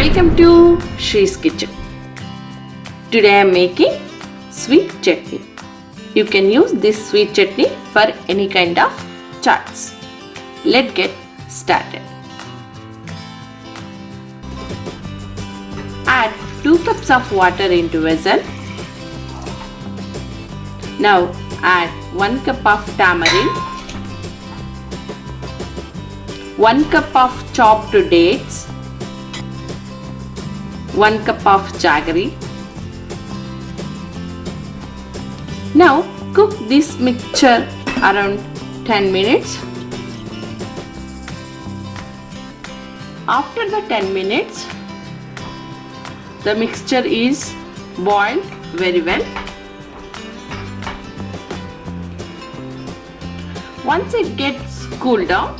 Welcome to Shree's Kitchen. Today I am making sweet chutney. You can use this sweet chutney for any kind of chaats. Let's get started. Add 2 cups of water into vessel. Now add 1 cup of tamarind, 1 cup of chopped dates, 1 cup of jaggery. Now cook this mixture around 10 minutes. After the 10 minutes, the mixture is boiled very well. Once it gets cooled down,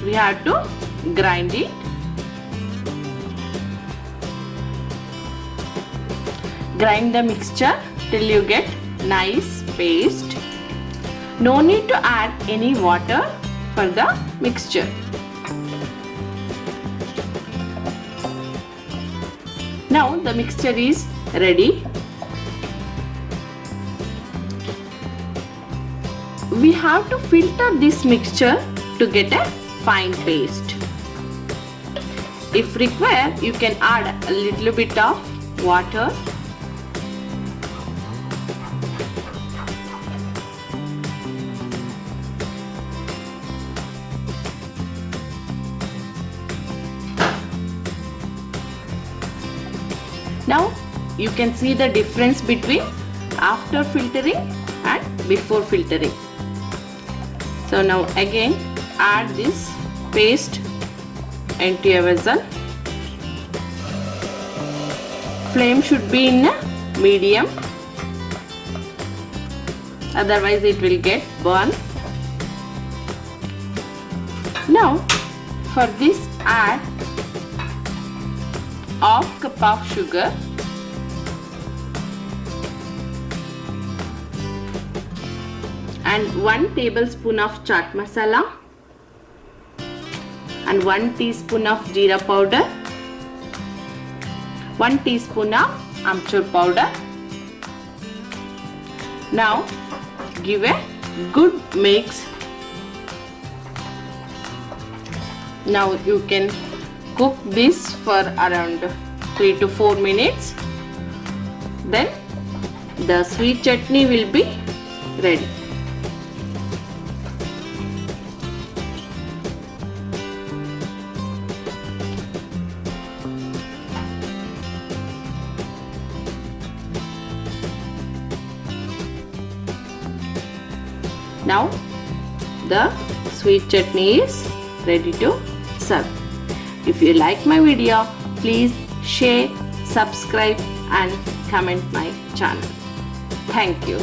we have to grind it. Grind the mixture till you get nice paste. No need to add any water for the mixture. Now the mixture is ready. We have to filter this mixture to get a fine paste. If required, you can add a little bit of water. Now you can see the difference between after filtering and before filtering. So now again add this paste into a vessel. Flame should be in a medium, otherwise it will get burned. Now for this add half cup of sugar, and 1 tablespoon of chaat masala, and 1 teaspoon of jeera powder, 1 teaspoon of amchoor powder. Now give a good mix. Now you can cook this for around 3 to 4 minutes. Then the sweet chutney will be ready. Now the sweet chutney is ready to serve. If you like my video, please share, subscribe and comment my channel. Thank you.